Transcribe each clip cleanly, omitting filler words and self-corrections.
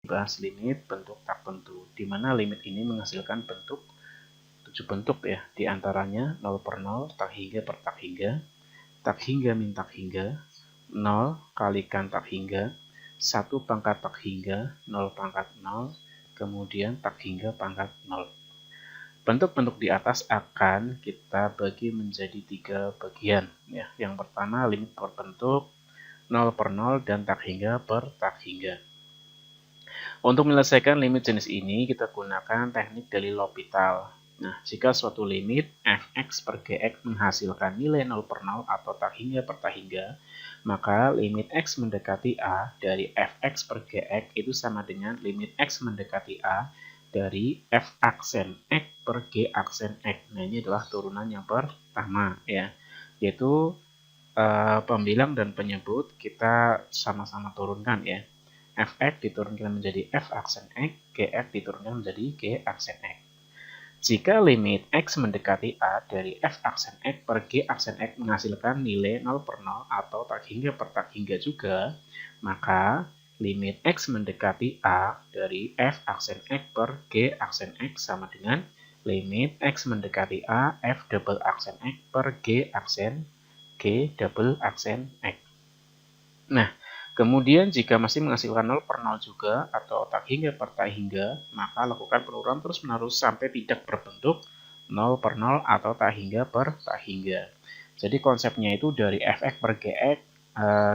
bahas limit bentuk tak tentu, di mana limit ini menghasilkan bentuk 7 bentuk ya, di antaranya 0 per 0, tak hingga per tak hingga min tak hingga, 0 kalikan tak hingga, 1 pangkat tak hingga, 0 pangkat 0, kemudian tak hingga pangkat 0. Bentuk-bentuk di atas akan kita bagi menjadi 3 bagian ya. Yang pertama limit berbentuk 0 per 0 dan tak hingga per tak hingga. Untuk menyelesaikan limit jenis ini, kita gunakan teknik dari L'Hopital. Nah, jika suatu limit fx per gx menghasilkan nilai 0 per 0 atau tak hingga per tak hingga, maka limit x mendekati a dari fx per gx itu sama dengan limit x mendekati a dari f aksen x per g aksen x. Nah, ini adalah turunan yang pertama ya, yaitu pembilang dan penyebut kita sama-sama turunkan ya. Fx diturunkan menjadi f aksen x, gx diturunkan menjadi g aksen x. Jika limit x mendekati a dari f aksen x per g aksen x menghasilkan nilai 0 per 0 atau tak hingga per tak hingga juga, maka limit x mendekati a dari f aksen x per g aksen x sama dengan limit x mendekati a f double aksen x per g aksen g double aksen x. Nah, kemudian jika masih menghasilkan 0 per 0 juga atau tak hingga per tak hingga, maka lakukan penurunan terus-menerus sampai tidak berbentuk 0 per 0 atau tak hingga per tak hingga. Jadi konsepnya itu dari fx per gx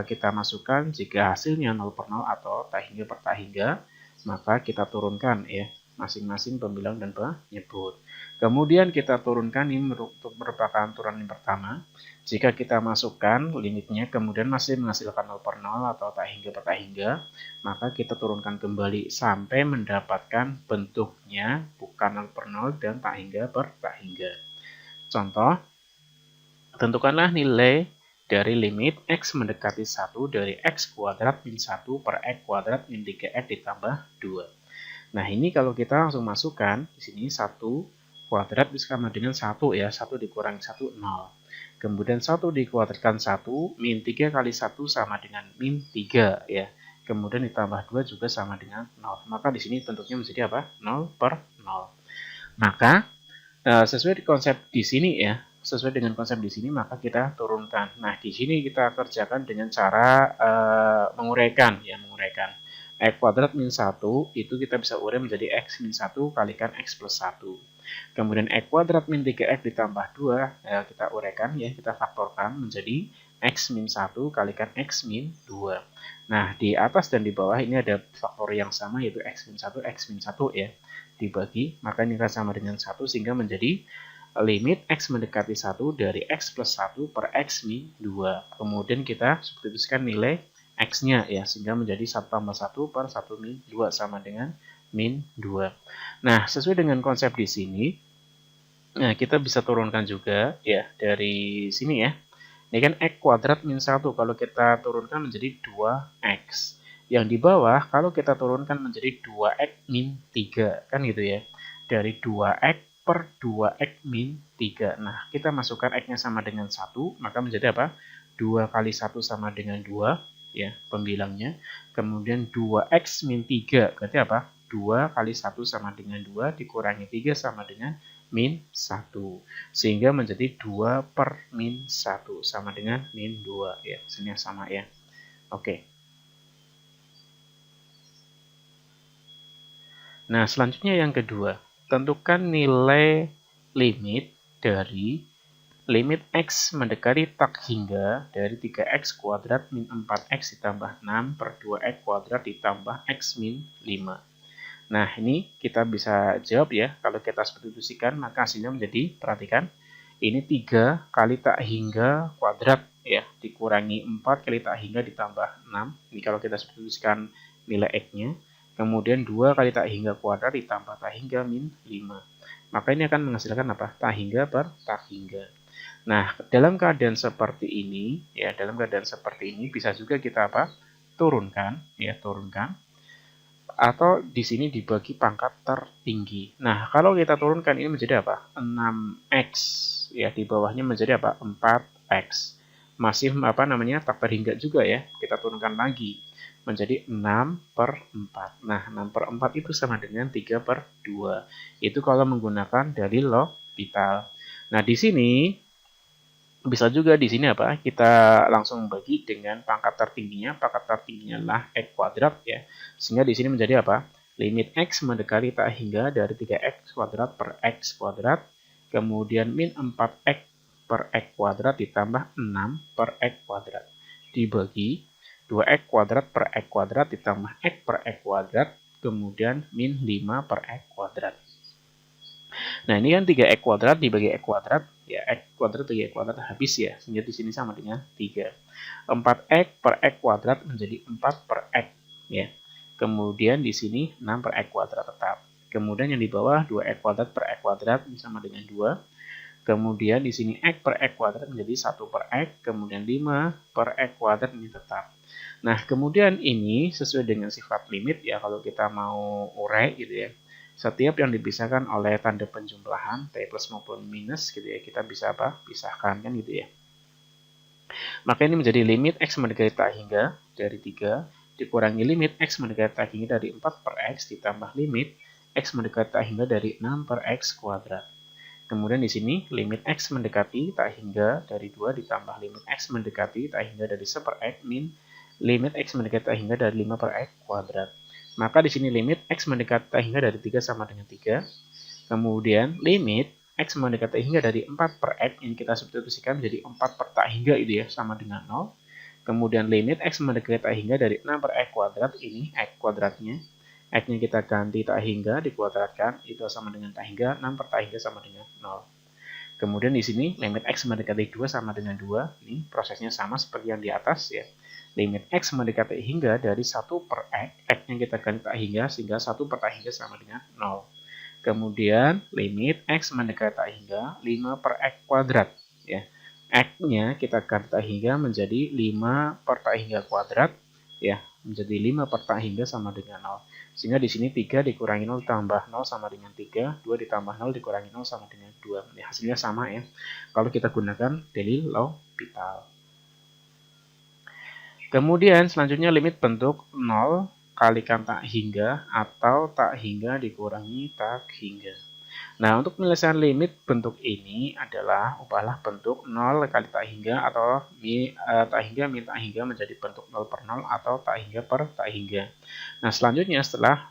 kita masukkan jika hasilnya 0 per 0 atau tak hingga per tak hingga, maka kita turunkan ya masing-masing pembilang dan penyebut. Kemudian kita turunkan ini untuk merupakan turunan yang pertama. Jika kita masukkan limitnya kemudian masih menghasilkan 0 per 0 atau tak hingga per tak hingga, maka kita turunkan kembali sampai mendapatkan bentuknya bukan 0 per 0 dan tak hingga per tak hingga. Contoh, tentukanlah nilai dari limit x mendekati 1 dari x kuadrat min 1 per x kuadrat min 3x ditambah 2. Nah, ini kalau kita langsung masukkan di sini 1 kuadrat sama dengan 1 ya, 1 dikurangi 1 0. Kemudian 1 dikuadratkan 1, min 3 kali 1 sama dengan min 3 ya. Kemudian ditambah 2 juga sama dengan 0. Maka di sini bentuknya menjadi apa? 0 per 0. Maka sesuai konsep di sini ya, sesuai dengan konsep di sini maka kita turunkan. Nah, di sini kita kerjakan dengan cara menguraikan ya, menguraikan. X kuadrat min 1 itu kita bisa urai menjadi x min 1 kalikan x plus 1. Kemudian x kuadrat min 3x ditambah 2 ya, kita uraikan ya, kita faktorkan menjadi x min 1 kalikan x min 2. Nah, di atas dan di bawah ini ada faktor yang sama yaitu x min 1 ya, dibagi, maka ini akan sama dengan 1 sehingga menjadi limit x mendekati 1 dari x plus 1 per x min 2. Kemudian kita substitusikan nilai x-nya ya, sehingga menjadi 1 tambah 1 per 1 min 2 sama dengan min 2. Nah, sesuai dengan konsep di sini, nah kita bisa turunkan juga ya dari sini ya. Ini kan x kuadrat min 1, kalau kita turunkan menjadi 2x. Yang di bawah, kalau kita turunkan menjadi 2x min 3, kan gitu ya. Dari 2x per 2x min 3. Nah, kita masukkan x-nya sama dengan 1, maka menjadi apa? 2 kali 1 sama dengan 2, ya pembilangnya. Kemudian 2x min 3 berarti apa? 2 kali 1 sama dengan 2 dikurangi 3 sama dengan min 1. Sehingga menjadi 2 per min 1 sama dengan min 2 ya. Hasilnya sama ya. Oke. Nah, selanjutnya yang kedua, tentukan nilai limit dari limit x mendekati tak hingga dari 3x kuadrat min 4x ditambah 6 per 2x kuadrat ditambah x min 5. Nah, ini kita bisa jawab ya. Kalau kita substitusikan, maka hasilnya menjadi, perhatikan, ini 3 kali tak hingga kuadrat ya, dikurangi 4 kali tak hingga ditambah 6. Ini kalau kita substitusikan nilai x-nya. Kemudian 2 kali tak hingga kuadrat ditambah tak hingga min 5. Maka ini akan menghasilkan apa? Tak hingga per tak hingga. Nah, dalam keadaan seperti ini, ya, dalam keadaan seperti ini bisa juga kita apa? Turunkan, ya, turunkan. Atau di sini dibagi pangkat tertinggi. Nah, kalau kita turunkan ini menjadi apa? 6x, ya, di bawahnya menjadi apa? 4x. masih tak terhingga juga ya. Kita turunkan lagi menjadi 6/4. Nah, 6/4 itu sama dengan 3/2. Itu kalau menggunakan dalil L'Hopital. Nah, di sini bisa juga di sini kita langsung bagi dengan pangkat tertingginya. Pangkat tertingginya adalah X kuadrat ya. Sehingga di sini menjadi limit X mendekati tak hingga dari 3X kuadrat per X kuadrat. Kemudian min 4X per X kuadrat ditambah 6 per X kuadrat. Dibagi 2X kuadrat per X kuadrat ditambah X per X kuadrat. Kemudian min 5 per X kuadrat. Nah, ini kan 3X kuadrat dibagi X kuadrat. Ya, X kuadrat bagi X kuadrat habis ya. Sehingga di sini sama dengan 3. 4X per X kuadrat menjadi 4 per X. Ya. Kemudian di sini 6 per X kuadrat tetap. Kemudian yang di bawah 2X kuadrat per X kuadrat sama dengan 2. Kemudian di sini X per X kuadrat menjadi 1 per X. Kemudian 5 per X kuadrat ini tetap. Nah, kemudian ini sesuai dengan sifat limit ya. Kalau kita mau urai gitu ya. Setiap yang dipisahkan oleh tanda penjumlahan T plus maupun minus gitu ya. Kita bisa pisahkan kan gitu ya. Maka ini menjadi limit X mendekati tak hingga dari 3 dikurangi limit X mendekati tak hingga dari 4 per X ditambah limit X mendekati tak hingga dari 6 per X kuadrat. Kemudian di sini limit X mendekati tak hingga dari 2 ditambah limit X mendekati tak hingga dari 1 per X min limit X mendekati tak hingga dari 5 per X kuadrat. Maka di sini limit X mendekati tak hingga dari 3 sama dengan 3. Kemudian limit X mendekati tak hingga dari 4 per X ini kita substitusikan menjadi 4 per tak hingga itu ya sama dengan 0. Kemudian limit X mendekati tak hingga dari 6 per X kuadrat, ini X kuadratnya. X-nya kita ganti tak hingga dikuadratkan, itu sama dengan tak hingga, 6 per tak hingga sama dengan 0. Kemudian di sini limit X mendekati 2 sama dengan 2, ini prosesnya sama seperti yang di atas ya. Limit X mendekati hingga dari 1 per X, X-nya kita ganti tak hingga, sehingga 1 per tak hingga sama dengan 0. Kemudian limit X mendekati tak hingga 5 per X kuadrat ya. X-nya kita ganti tak hingga menjadi 5 per tak hingga kuadrat ya, menjadi 5 per tak hingga sama dengan 0. Sehingga di sini 3 dikurangi 0 tambah 0 sama dengan 3, 2 ditambah 0 dikurangi 0 sama dengan 2. Ini hasilnya sama ya. Kalau kita gunakan dalil L'Hopital. Kemudian selanjutnya limit bentuk 0 kalikan tak hingga atau tak hingga dikurangi tak hingga. Nah, untuk penyelesaian limit bentuk ini adalah ubahlah bentuk 0 kali tak hingga atau tak hingga min tak hingga menjadi bentuk 0 per 0 atau tak hingga per tak hingga. Nah, selanjutnya setelah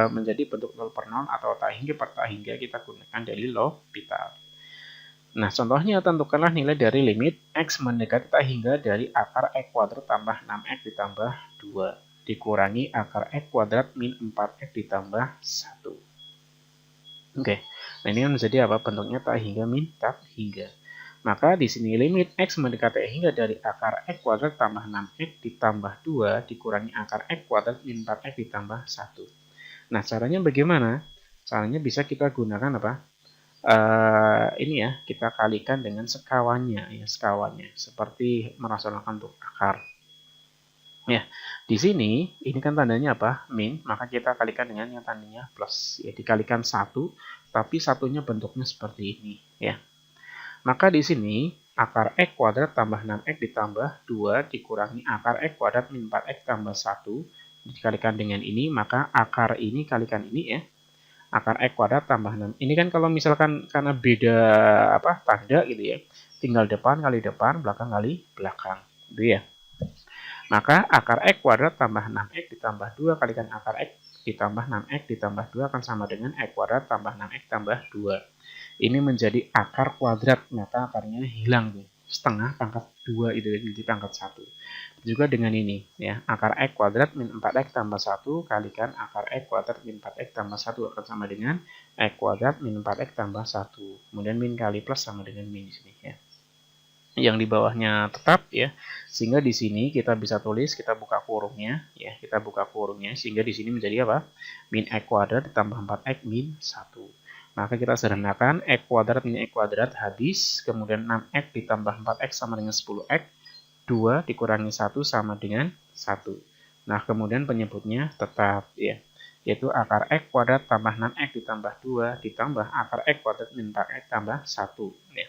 menjadi bentuk 0 per 0 atau tak hingga per tak hingga, kita gunakan dalil L'Hopital. Nah, contohnya tentukanlah nilai dari limit X mendekati tak hingga dari akar X kuadrat tambah 6X ditambah 2 dikurangi akar X kuadrat min 4X ditambah 1. Oke, nah ini kan menjadi bentuknya tak hingga min tak hingga. Maka di sini limit X mendekati hingga dari akar X kuadrat tambah 6X ditambah 2 dikurangi akar X kuadrat min 4X ditambah 1. Nah, caranya bagaimana? Caranya bisa kita gunakan ini ya, kita kalikan dengan sekawannya ya, sekawannya seperti merasionalkan untuk akar. Ya, di sini ini kan tandanya min, maka kita kalikan dengan yang tandanya plus ya, dikalikan 1, tapi satunya bentuknya seperti ini ya. Maka di sini akar X kuadrat tambah 6X ditambah 2 dikurangi akar X kuadrat min 4X tambah 1 dikalikan dengan ini, maka akar ini kalikan ini ya. Akar X kuadrat tambah 6. Ini kan kalau misalkan karena beda tanda gitu ya, tinggal depan kali depan, belakang kali belakang gitu ya. Maka akar X kuadrat tambah 6X ditambah 2 kalikan akar X ditambah 6X ditambah 2 akan sama dengan X kuadrat tambah 6X tambah 2. Ini menjadi akar kuadrat, maka akarnya hilang tuh. Setengah pangkat 2 itu jadi pangkat 1. Juga dengan ini ya, akar X kuadrat min 4X tambah 1 kalikan akar X kuadrat min 4X tambah 1 akan sama dengan X kuadrat min 4X tambah 1. Kemudian min kali plus sama dengan min di sini ya. Yang di bawahnya tetap ya, sehingga di sini kita bisa tulis, kita buka kurungnya ya, kita buka kurungnya sehingga di sini menjadi min X kuadrat ditambah 4X min 1. Maka kita sederhanakan X kuadrat min X kuadrat habis, kemudian 6X ditambah 4X sama dengan 10X, 2 dikurangi 1 sama dengan 1. Nah, kemudian penyebutnya tetap ya, yaitu akar X kuadrat tambah 6X ditambah 2 ditambah akar X kuadrat min 4X tambah 1 ya.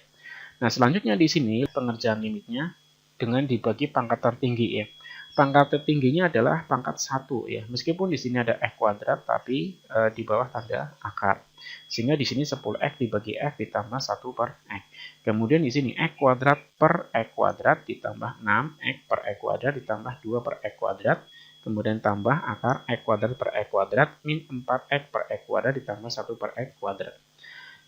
Nah, selanjutnya di sini pengerjaan limitnya dengan dibagi pangkat tertinggi ya. Pangkat tertingginya adalah pangkat 1 ya. Meskipun di sini ada X kuadrat tapi di bawah tanda akar. Sehingga di sini 10X dibagi X ditambah 1 per X. Kemudian di sini X kuadrat per X kuadrat ditambah 6X per X kuadrat ditambah 2 per X kuadrat. Kemudian tambah akar X kuadrat per X kuadrat min 4X per X kuadrat ditambah 1 per X kuadrat.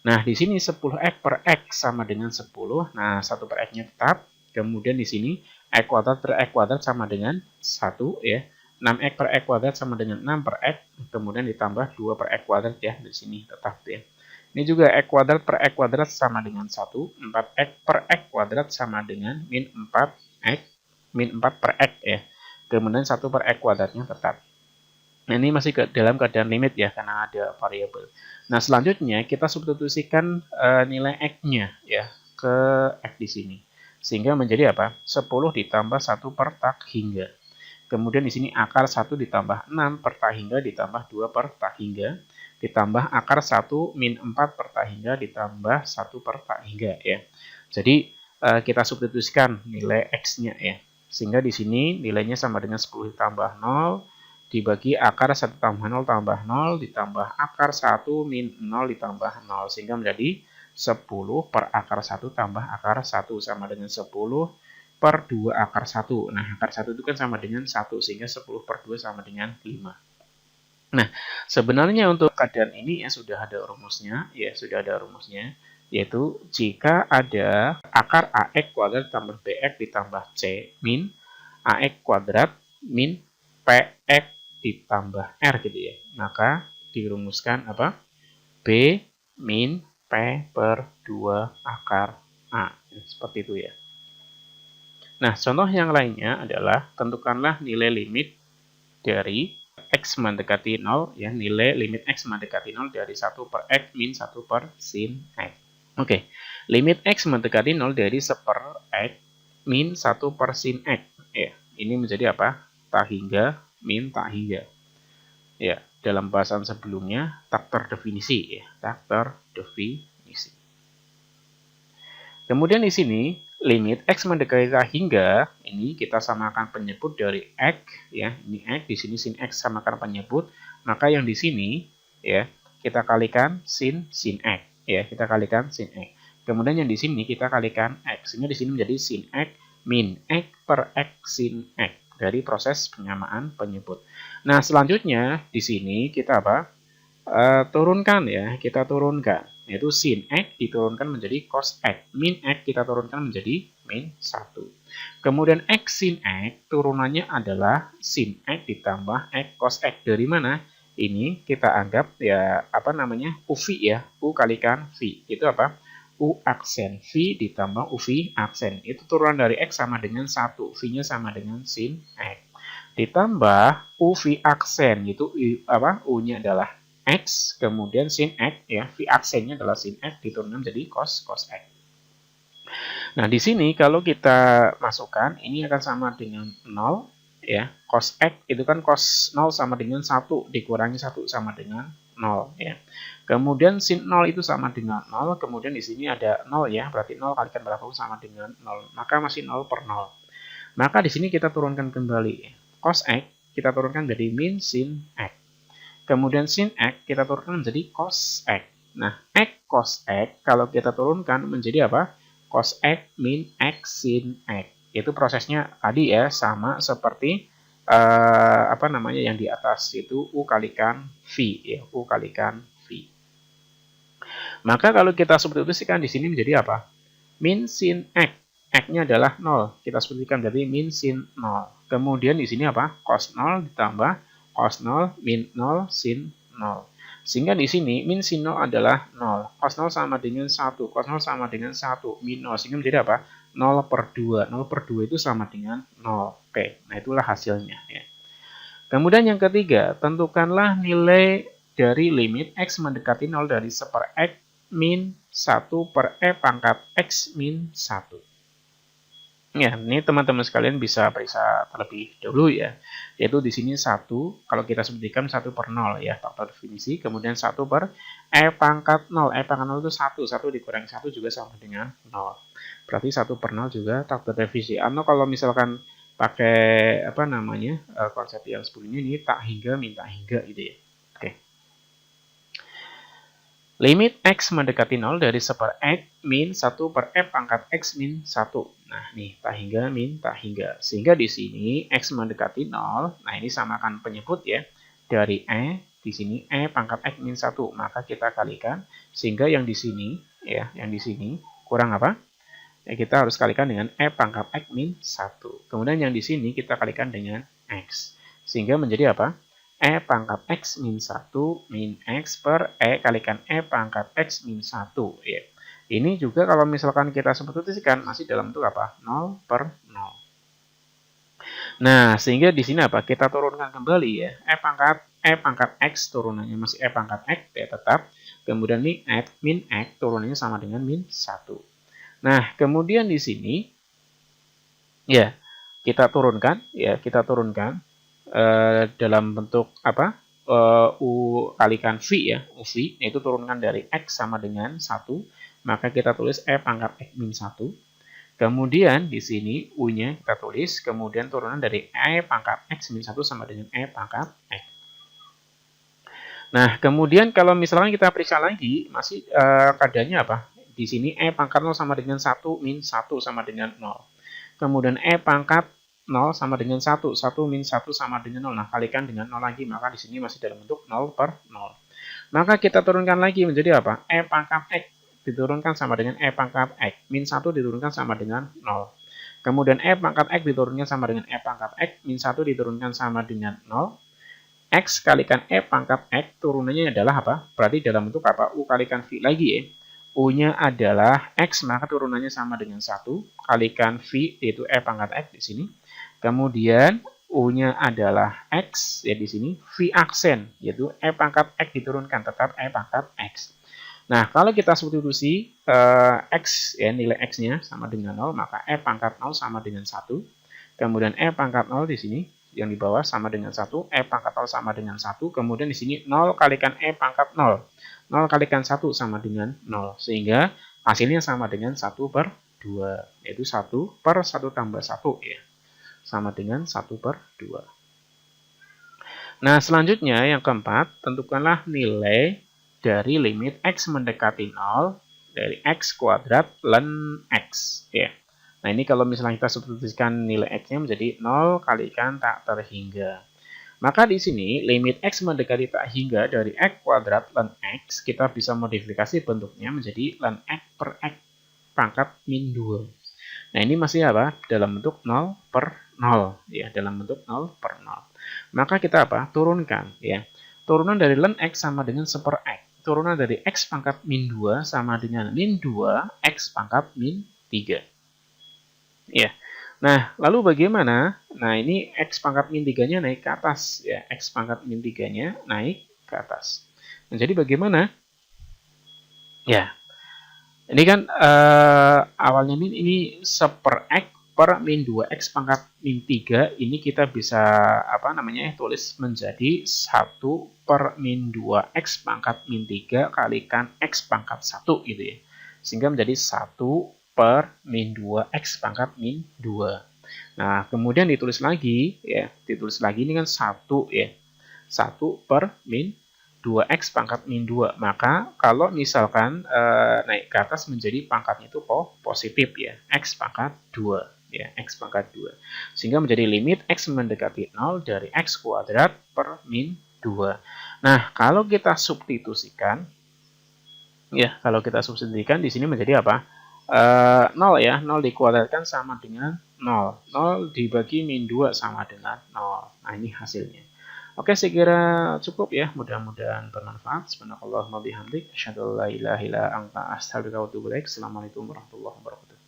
Nah, di sini 10X per X sama dengan 10. Nah, 1 per X-nya tetap. Kemudian di sini X kuadrat per X kuadrat sama dengan 1 ya. 6X per X kuadrat sama dengan 6 per X. Kemudian ditambah 2 per X kuadrat ya. Di sini tetap ya. Ini juga X kuadrat per X kuadrat sama dengan 1. 4X per X kuadrat sama dengan min 4X. Min 4 per X ya. Kemudian 1 per X kuadratnya tetap. Nah, ini masih dalam keadaan limit ya, karena ada variabel. Nah, selanjutnya kita substitusikan nilai X-nya ya ke X di sini. Sehingga menjadi apa? 10 ditambah 1 per tak hingga. Kemudian di sini akar 1 ditambah 6 per tak hingga ditambah 2 per tak hingga. Ditambah akar 1 min 4 per tak hingga ditambah 1 per tak hingga ya. Jadi kita substitusikan nilai X-nya ya. Sehingga di sini nilainya sama dengan 10 ditambah 0 dibagi akar 1 tambah 0 tambah 0 ditambah akar 1 min 0 ditambah 0. Sehingga menjadi 10 per akar 1 tambah akar 1 sama dengan 10 per 2 akar 1. Nah, akar 1 itu kan sama dengan 1, sehingga 10 per 2 sama dengan 5. Nah, sebenarnya untuk keadaan ini ya sudah ada rumusnya, yaitu jika ada akar AX kuadrat ditambah BX ditambah C min AX kuadrat min PX ditambah R gitu ya. Maka dirumuskan apa? B min P per 2 akar A. Seperti itu ya. Nah, contoh yang lainnya adalah tentukanlah nilai limit dari X mendekati 0, ya, nilai limit X mendekati 0 dari 1 per X min 1 per sin X. Oke, limit X mendekati 0 dari 1 per X min 1 per sin X. Ya, ini menjadi apa? Tak hingga min tak hingga. Ya, dalam bahasan sebelumnya tak terdefinisi ya, tak terdefinisi. Kemudian di sini limit X mendekati tak hingga, ini kita samakan penyebut dari X ya, ini X, di sini sin X samakan penyebut, maka yang di sini ya kita kalikan sin X ya, kita kalikan sin X. Kemudian yang di sini kita kalikan X, sehingga di sini menjadi sin X min X per X sin X dari proses penyamaan penyebut. Nah, selanjutnya di sini kita apa? Turunkan ya, kita turunkan, yaitu sin X diturunkan menjadi cos X, min X kita turunkan menjadi min 1. Kemudian X sin X turunannya adalah sin X ditambah X cos X. Dari mana? Ini kita anggap ya apa namanya? UV ya, U kalikan V. Itu apa? U aksen V ditambah UV aksen. Itu turunan dari X sama dengan 1, V-nya sama dengan sin X. Ditambah UV aksen, itu apa? U-nya adalah X, kemudian sin X ya, V aksennya adalah sin X diturunkan menjadi cos X. Nah, di sini kalau kita masukkan ini akan sama dengan 0 ya. Cos X itu kan cos 0 sama dengan 1 dikurangi 1 sama dengan 0 ya. Kemudian sin 0 itu sama dengan 0, kemudian di sini ada 0 ya, berarti 0 kalikan berapapun sama dengan 0. Maka masih 0 per 0. Maka di sini kita turunkan kembali. Cos X kita turunkan menjadi min sin X. Kemudian sin X kita turunkan menjadi cos X. Nah, X cos X kalau kita turunkan menjadi apa? Cos X min X sin X. Itu prosesnya tadi ya, sama seperti apa namanya yang di atas, itu U kalikan V ya, U kalikan V. Maka kalau kita substitusikan di sini menjadi apa? Min sin X. X-nya adalah 0. Kita substitusikan jadi min sin 0. Kemudian di sini apa? Cos 0 ditambah cos 0 min 0 sin 0. Sehingga di sini min sin 0 adalah 0. Cos 0 sama dengan 1. Cos 0 sama dengan 1 min 0. Sehingga menjadi apa? 0 per 2. 0 per 2 itu sama dengan 0. Oke, nah itulah hasilnya ya. Kemudian yang ketiga, tentukanlah nilai dari limit X mendekati 0 dari 1 per X min 1 per E pangkat X min 1. Ya, ini teman-teman sekalian bisa periksa terlebih dahulu ya. Yaitu di sini 1, kalau kita sebutkan 1 per 0 ya, faktor definisi. Kemudian 1 per E pangkat 0. E pangkat 0 itu 1. 1 dikurangi 1 juga sama dengan 0. Berarti 1 per 0 juga faktor definisi. Atau kalau misalkan pakai apa namanya konsep yang sebelumnya ini tak hingga minta hingga gitu ya. Oke. Limit X mendekati 0 dari 1 per X min 1 per F pangkat X min 1. Nah, nih, tak hingga min tak hingga. Sehingga di sini X mendekati 0, nah ini samakan penyebut ya. Dari E, di sini E pangkat X min 1. Maka kita kalikan, sehingga yang di sini, ya, yang di sini kurang apa? Ya, kita harus kalikan dengan E pangkat X min 1. Kemudian yang di sini kita kalikan dengan X. Sehingga menjadi apa? E pangkat X min 1 min X per E kalikan E pangkat X min 1. Ya. Ini juga kalau misalkan kita substitusikan masih dalam bentuk apa? 0 per 0. Nah, sehingga di sini apa? Kita turunkan kembali ya. E pangkat X turunannya masih E pangkat X ya tetap. Kemudian ini min X turunannya sama dengan min 1. Nah, kemudian di sini ya kita turunkan dalam bentuk apa? U kalikan V ya, UV, yaitu turunkan dari X sama dengan 1, maka kita tulis E pangkat X min 1. Kemudian di sini U-nya kita tulis, kemudian turunan dari E pangkat X min 1 sama dengan E pangkat X. Nah, kemudian kalau misalkan kita periksa lagi, masih keadaannya apa? Di sini E pangkat 0 sama dengan 1, min 1 sama dengan 0. Kemudian E pangkat 0 sama dengan 1, 1 min 1 sama dengan 0. Nah, kalikan dengan 0 lagi, maka di sini masih dalam bentuk 0 per 0. Maka kita turunkan lagi menjadi apa? E pangkat X diturunkan sama dengan E pangkat X. Min 1 diturunkan sama dengan 0. Kemudian E pangkat X diturunkan sama dengan E pangkat X. Min 1 diturunkan sama dengan 0. X kalikan E pangkat X turunannya adalah apa? Berarti dalam bentuk apa? U kalikan V lagi ya. U-nya adalah X, maka turunannya sama dengan 1. Kalikan V, yaitu E pangkat X di sini. Kemudian U-nya adalah X, ya di sini. V aksen, yaitu E pangkat X diturunkan, tetap E pangkat X. Nah, kalau kita substitusi X, ya nilai X-nya sama dengan 0, maka E pangkat 0 sama dengan 1. Kemudian E pangkat 0 di sini yang di bawah sama dengan 1, E pangkat 0 sama dengan 1, kemudian di sini 0 kalikan E pangkat 0. 0 kalikan 1 sama dengan 0, sehingga hasilnya sama dengan 1 per 2, yaitu 1 per 1 tambah 1 ya, sama dengan 1 per 2. Nah, selanjutnya yang keempat, tentukanlah nilai dari limit X mendekati 0 dari X kuadrat ln X ya. Nah, ini kalau misalnya kita substitusikan nilai X-nya menjadi 0 kalikan tak terhingga. Maka di sini limit X mendekati tak hingga dari X kuadrat ln X, kita bisa modifikasi bentuknya menjadi ln X per X pangkat min 2. Nah, ini masih apa? Dalam bentuk 0 per 0. Ya, dalam bentuk 0 per 0. Maka kita apa? Turunkan. Ya. Turunan dari ln X sama dengan 1 per X. Turunan dari X pangkat min 2 sama dengan min 2 X pangkat min 3. Ya. Nah, lalu bagaimana? Nah, ini X pangkat min 3-nya naik ke atas. Ya, X pangkat min 3-nya naik ke atas. Nah, jadi bagaimana? Ya, ini kan awalnya ini 1 per X per min 2X pangkat min 3. Ini kita bisa apa namanya tulis menjadi 1 per min 2X pangkat min 3 kalikan X pangkat 1 gitu ya. Sehingga menjadi 1 per min 2X pangkat min 2. Nah, kemudian ditulis lagi ya, ditulis lagi ini kan 1 ya. 1 per min 2X pangkat min 2. Maka kalau misalkan naik ke atas menjadi pangkatnya itu positif ya, X pangkat 2 ya, X pangkat 2. Sehingga menjadi limit X mendekati 0 dari X kuadrat per min 2. Nah, kalau kita substitusikan ya, kalau kita substitusikan di sini menjadi apa? 0 ya, 0 dikuadratkan sama dengan 0. 0 dibagi min 2 sama dengan 0. Nah, ini hasilnya. Oke, saya kira cukup ya. Mudah-mudahan bermanfaat. Subhanakallahumma bihamdik, asyhadu an la ilaha illa anta, astaghfiruka wa atubu ilaik. Assalamualaikum warahmatullahi wabarakatuh.